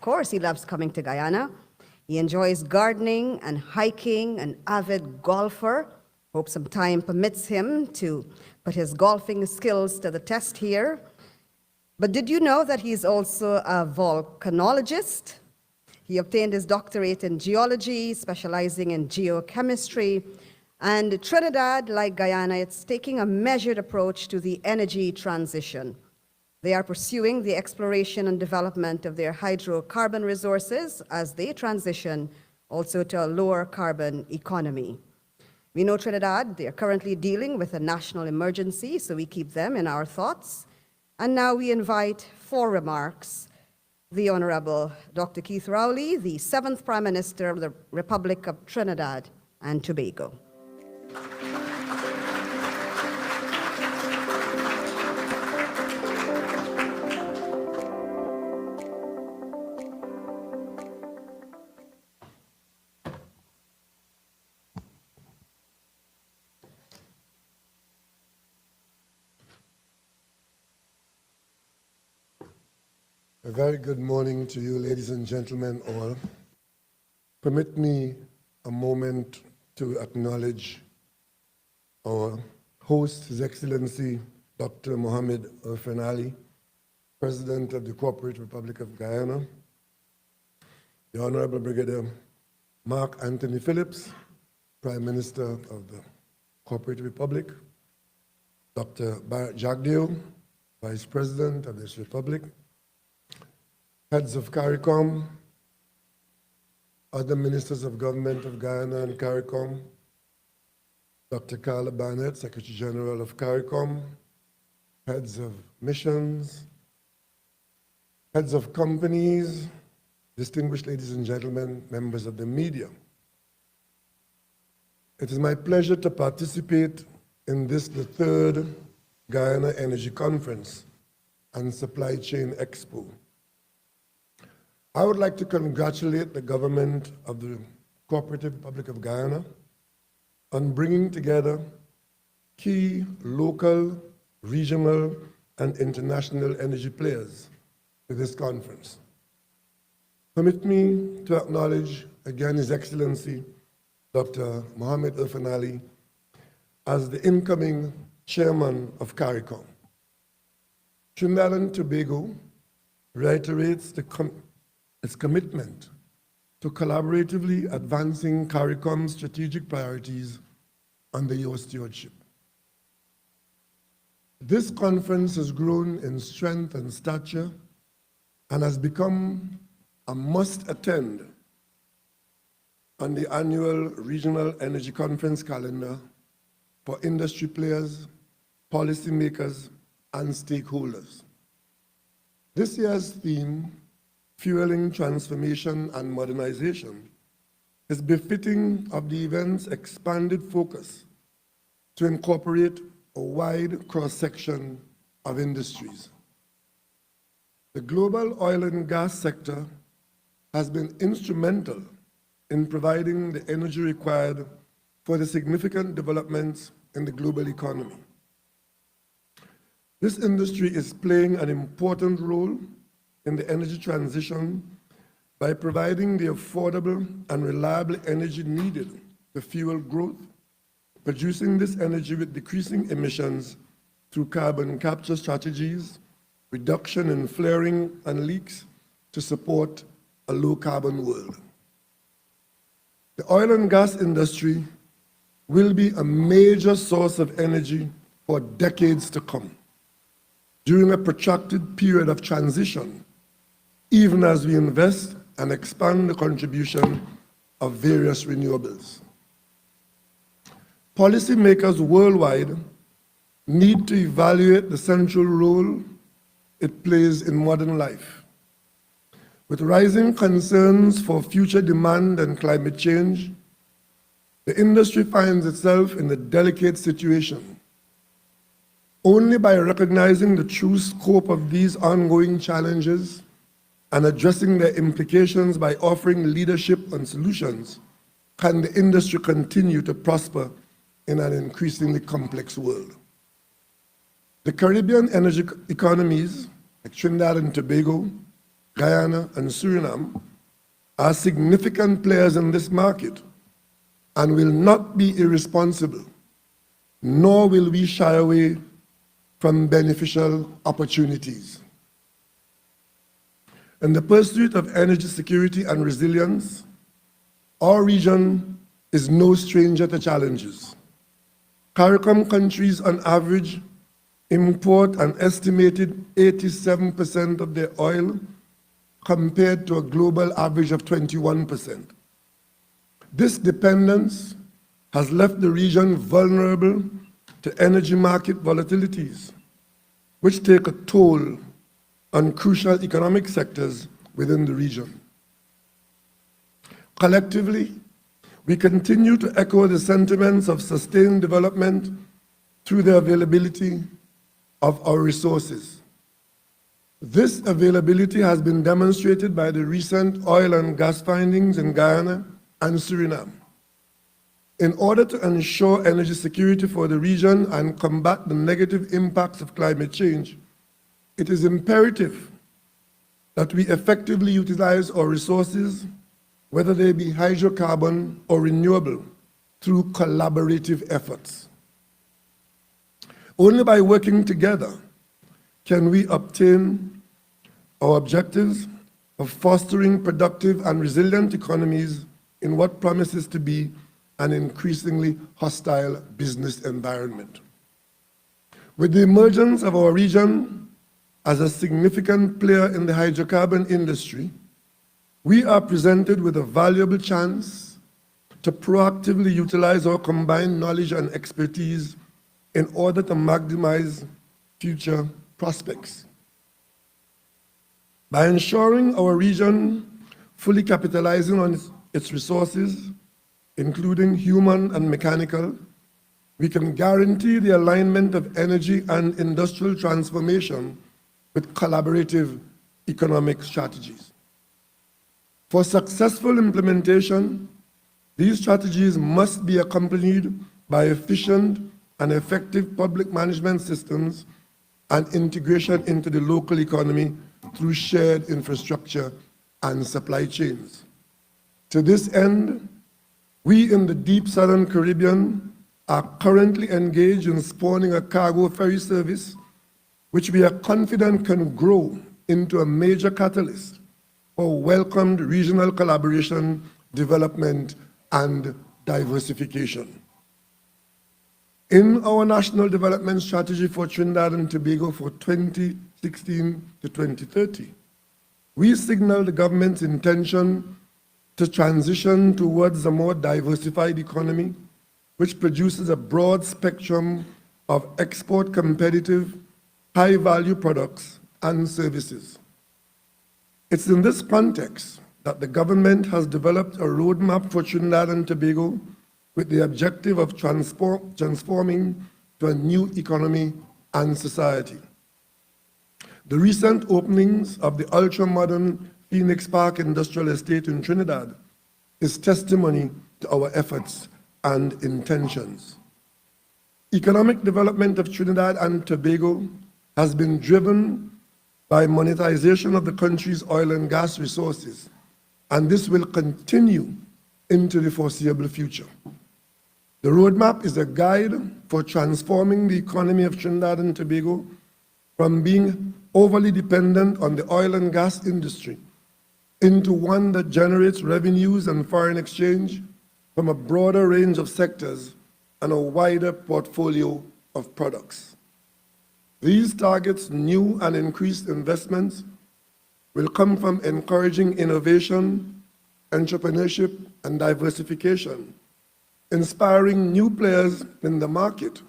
course, he loves coming to Guyana. He enjoys gardening and hiking, an avid golfer. Hope some time permits him to put his golfing skills to the test here. But did you know that he's also a volcanologist? He obtained his doctorate in geology, specializing in geochemistry. And Trinidad, like Guyana, it's taking a measured approach to the energy transition. They are pursuing the exploration and development of their hydrocarbon resources as they transition also to a lower carbon economy. We know Trinidad, they are currently dealing with a national emergency, so we keep them in our thoughts. And now we invite for remarks the Honorable Dr. Keith Rowley, the 7th Prime Minister of the Republic of Trinidad and Tobago. A very good morning to you, ladies and gentlemen all. Permit me a moment to acknowledge our host, His Excellency Dr. Mohamed Irfan Ali, President of the Cooperative Republic of Guyana, the Honorable Brigadier Mark Anthony Phillips, Prime Minister of the Cooperative Republic, Dr. Barrett Jagdeo, Vice President of this Republic, heads of CARICOM, other ministers of government of Guyana and CARICOM, Dr. Carla Barnett, Secretary General of CARICOM, heads of missions, heads of companies, distinguished ladies and gentlemen, members of the media. It is my pleasure to participate in this, the 3rd Guyana Energy Conference and Supply Chain Expo. I would like to congratulate the government of the Cooperative Republic of Guyana on bringing together key local, regional, and international energy players to this conference. Permit me to acknowledge again His Excellency Dr. Mohamed Irfan Ali as the incoming chairman of CARICOM. Trinidad and Tobago reiterates its commitment to collaboratively advancing CARICOM's strategic priorities under your stewardship. This conference has grown in strength and stature and has become a must-attend on the annual Regional Energy Conference calendar for industry players, policymakers, and stakeholders. This year's theme, Fueling Transformation and Modernization, is befitting of the event's expanded focus to incorporate a wide cross-section of industries. The global oil and gas sector has been instrumental in providing the energy required for the significant developments in the global economy. This industry is playing an important role in the energy transition by providing the affordable and reliable energy needed to fuel growth, producing this energy with decreasing emissions through carbon capture strategies, reduction in flaring and leaks to support a low-carbon world. The oil and gas industry will be a major source of energy for decades to come, during a protracted period of transition, even as we invest and expand the contribution of various renewables. Policymakers worldwide need to evaluate the central role it plays in modern life. With rising concerns for future demand and climate change, the industry finds itself in a delicate situation. Only by recognizing the true scope of these ongoing challenges and addressing their implications by offering leadership and solutions can the industry continue to prosper in an increasingly complex world. The Caribbean energy economies, like Trinidad and Tobago, Guyana, and Suriname are significant players in this market and will not be irresponsible, nor will we shy away from beneficial opportunities. In the pursuit of energy security and resilience, our region is no stranger to challenges. CARICOM countries on average import an estimated 87% of their oil compared to a global average of 21%. This dependence has left the region vulnerable to energy market volatilities, which take a toll on crucial economic sectors within the region. Collectively, we continue to echo the sentiments of sustained development through the availability of our resources. This availability has been demonstrated by the recent oil and gas findings in Guyana and Suriname. In order to ensure energy security for the region and combat the negative impacts of climate change, it is imperative that we effectively utilize our resources, whether they be hydrocarbon or renewable, through collaborative efforts. Only by working together can we obtain our objectives of fostering productive and resilient economies in what promises to be an increasingly hostile business environment. With the emergence of our region as a significant player in the hydrocarbon industry, we are presented with a valuable chance to proactively utilize our combined knowledge and expertise in order to maximize future prospects. By ensuring our region fully capitalizing on its resources, including human and mechanical, we can guarantee the alignment of energy and industrial transformation with collaborative economic strategies. For successful implementation, these strategies must be accompanied by efficient and effective public management systems and integration into the local economy through shared infrastructure and supply chains. To this end, we in the deep Southern Caribbean are currently engaged in spawning a cargo ferry service, which we are confident can grow into a major catalyst for welcomed regional collaboration, development, and diversification. In our National Development Strategy for Trinidad and Tobago for 2016 to 2030, we signal the government's intention to transition towards a more diversified economy, which produces a broad spectrum of export competitive, high-value products and services. It's in this context that the government has developed a roadmap for Trinidad and Tobago with the objective of transforming to a new economy and society. The recent openings of the ultra-modern Phoenix Park Industrial Estate in Trinidad is testimony to our efforts and intentions. Economic development of Trinidad and Tobago has been driven by monetization of the country's oil and gas resources, and this will continue into the foreseeable future. The roadmap is a guide for transforming the economy of Trinidad and Tobago from being overly dependent on the oil and gas industry into one that generates revenues and foreign exchange from a broader range of sectors and a wider portfolio of products. These targets new and increased investments will come from encouraging innovation, entrepreneurship, and diversification, inspiring new players in the market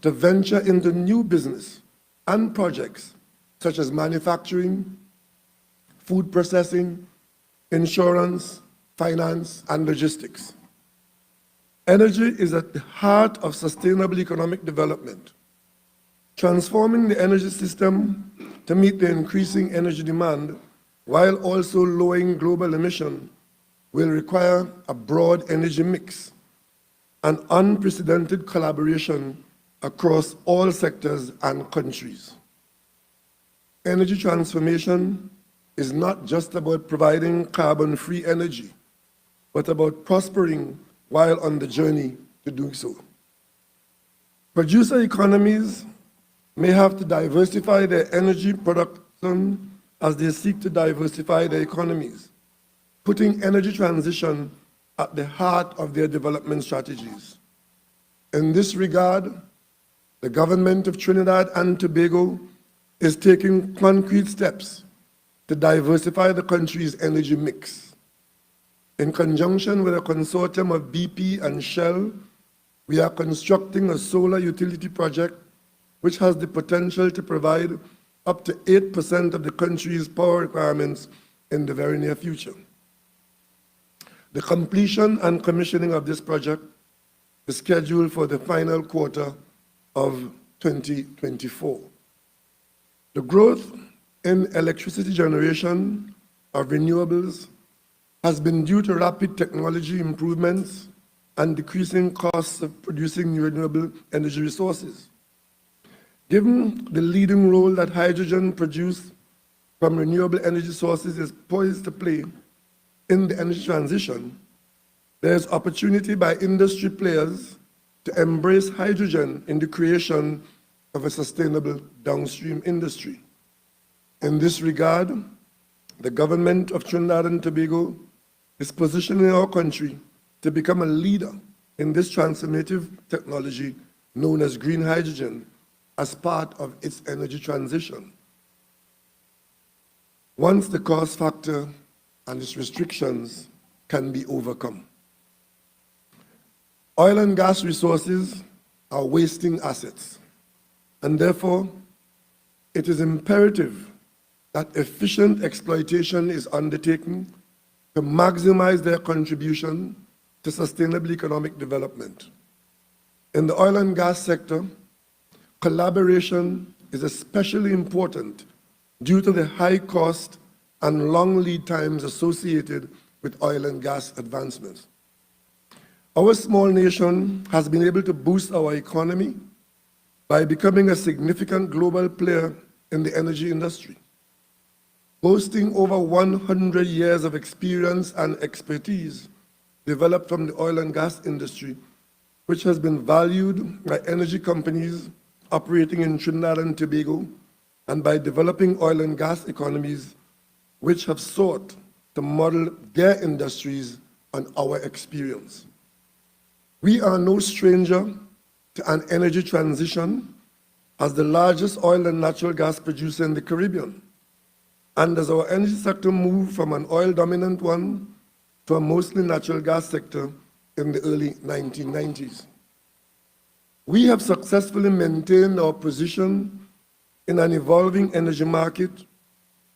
to venture into new business and projects such as manufacturing, food processing, insurance, finance, and logistics. Energy is at the heart of sustainable economic development. Transforming the energy system to meet the increasing energy demand while also lowering global emission will require a broad energy mix and unprecedented collaboration across all sectors and countries. Energy transformation is not just about providing carbon-free energy, but about prospering while on the journey to do so. Producer economies may have to diversify their energy production as they seek to diversify their economies, putting energy transition at the heart of their development strategies. In this regard, the government of Trinidad and Tobago is taking concrete steps to diversify the country's energy mix. In conjunction with a consortium of BP and Shell, we are constructing a solar utility project which has the potential to provide up to 8% of the country's power requirements in the very near future. The completion and commissioning of this project is scheduled for the final quarter of 2024. The growth in electricity generation of renewables has been due to rapid technology improvements and decreasing costs of producing renewable energy resources. Given the leading role that hydrogen produced from renewable energy sources is poised to play in the energy transition, there is opportunity by industry players to embrace hydrogen in the creation of a sustainable downstream industry. In this regard, the government of Trinidad and Tobago is positioning our country to become a leader in this transformative technology known as green hydrogen as part of its energy transition. Once the cost factor and its restrictions can be overcome. Oil and gas resources are wasting assets, and therefore it is imperative that efficient exploitation is undertaken to maximize their contribution to sustainable economic development. In the oil and gas sector, collaboration is especially important due to the high cost and long lead times associated with oil and gas advancements. Our small nation has been able to boost our economy by becoming a significant global player in the energy industry. Boasting over 100 years of experience and expertise developed from the oil and gas industry, which has been valued by energy companies operating in Trinidad and Tobago, and by developing oil and gas economies which have sought to model their industries on our experience. We are no stranger to an energy transition as the largest oil and natural gas producer in the Caribbean, and as our energy sector moved from an oil-dominant one to a mostly natural gas sector in the early 1990s. We have successfully maintained our position in an evolving energy market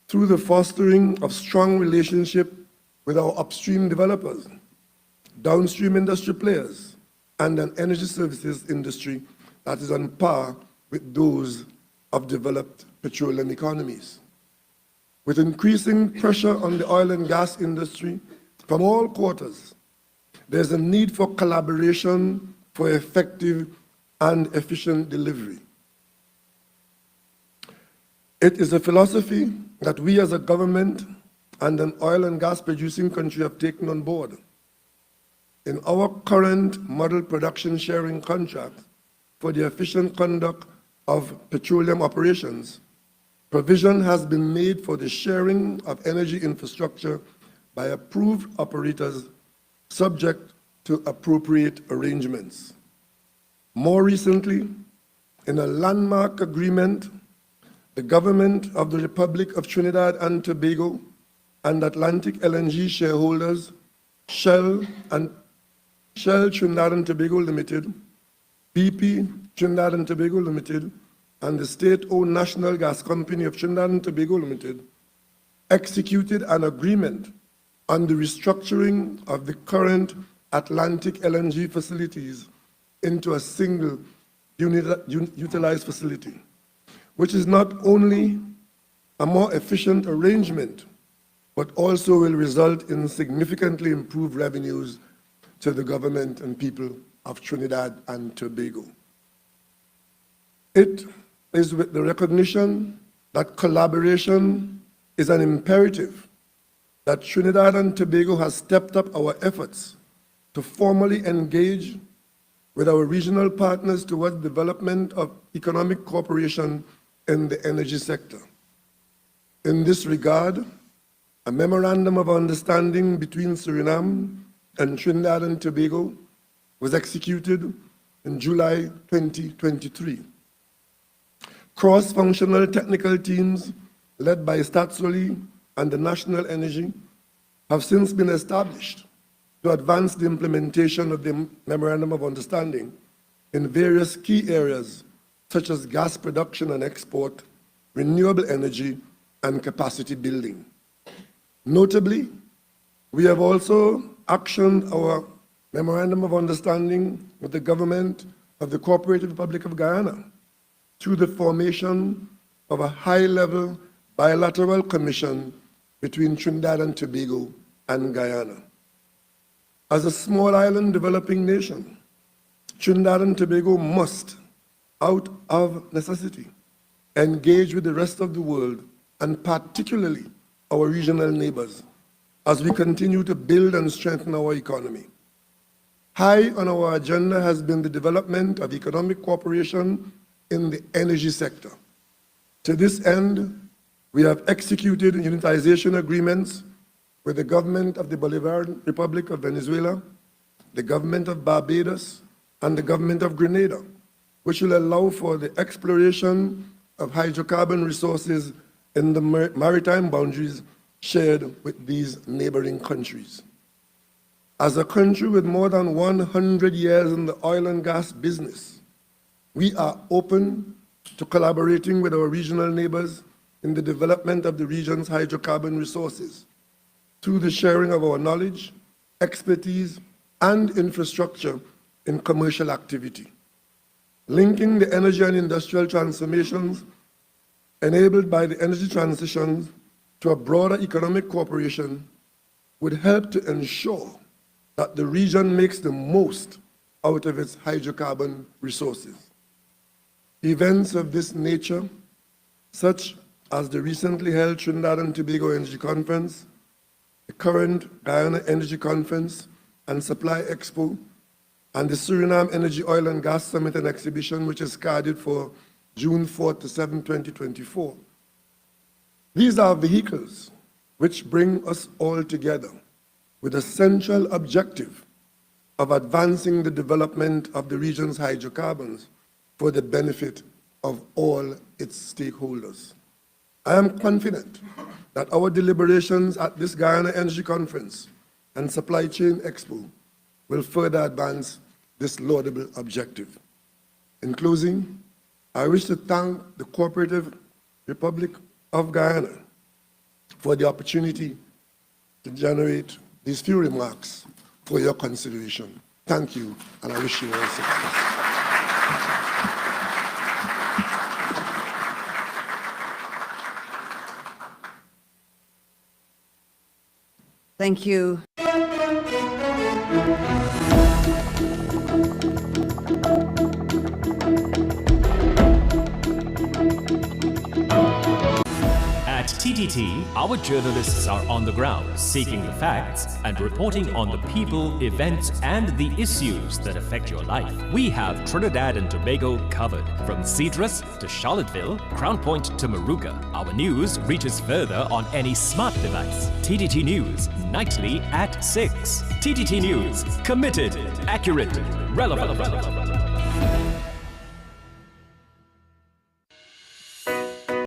through the fostering of strong relationship with our upstream developers, downstream industry players, and an energy services industry that is on par with those of developed petroleum economies. With increasing pressure on the oil and gas industry from all quarters, there's a need for collaboration for effective and efficient delivery. It is a philosophy that we as a government and an oil and gas producing country have taken on board. In our current model production sharing contract for the efficient conduct of petroleum operations, provision has been made for the sharing of energy infrastructure by approved operators subject to appropriate arrangements. More recently, in a landmark agreement, the government of the Republic of Trinidad and Tobago and Atlantic LNG shareholders, Shell Trinidad and Tobago Limited, BP Trinidad and Tobago Limited, and the state-owned National Gas Company of Trinidad and Tobago Limited, executed an agreement on the restructuring of the current Atlantic LNG facilities into a single utilized facility, which is not only a more efficient arrangement, but also will result in significantly improved revenues to the government and people of Trinidad and Tobago. It is with the recognition that collaboration is an imperative that Trinidad and Tobago has stepped up our efforts to formally engage with our regional partners towards development of economic cooperation in the energy sector. In this regard, a memorandum of understanding between Suriname and Trinidad and Tobago was executed in July 2023. Cross-functional technical teams led by Rowley and the National Energy have since been established to advance the implementation of the Memorandum of Understanding in various key areas such as gas production and export, renewable energy, and capacity building. Notably, we have also actioned our Memorandum of Understanding with the government of the Cooperative Republic of Guyana through the formation of a high-level bilateral commission between Trinidad and Tobago and Guyana. As a small island developing nation, Trinidad and Tobago must, out of necessity, engage with the rest of the world, and particularly our regional neighbors, as we continue to build and strengthen our economy. High on our agenda has been the development of economic cooperation in the energy sector. To this end, we have executed unitization agreements with the government of the Bolivarian Republic of Venezuela, the government of Barbados, and the government of Grenada, which will allow for the exploration of hydrocarbon resources in the maritime boundaries shared with these neighboring countries. As a country with more than 100 years in the oil and gas business, we are open to collaborating with our regional neighbors in the development of the region's hydrocarbon resources through the sharing of our knowledge, expertise, and infrastructure in commercial activity. Linking the energy and industrial transformations enabled by the energy transition to a broader economic cooperation would help to ensure that the region makes the most out of its hydrocarbon resources. Events of this nature, such as the recently held Trinidad and Tobago Energy Conference, the current Guyana Energy Conference and Supply Expo, and the Suriname Energy, Oil and Gas Summit and Exhibition, which is scheduled for June 4th to 7th, 2024. These are vehicles which bring us all together with a central objective of advancing the development of the region's hydrocarbons for the benefit of all its stakeholders. I am confident that our deliberations at this Guyana Energy Conference and Supply Chain Expo will further advance this laudable objective. In closing, I wish to thank the Cooperative Republic of Guyana for the opportunity to generate these few remarks for your consideration. Thank you, and I wish you all success. Thank you. At TTT, our journalists are on the ground, seeking the facts and reporting on the people, events, and the issues that affect your life. We have Trinidad and Tobago covered, from Cedrus to Charlottesville, Crown Point to Moruga. Our news reaches further on any smart device. TTT News, nightly at 6. TTT News, committed, accurate, relevant.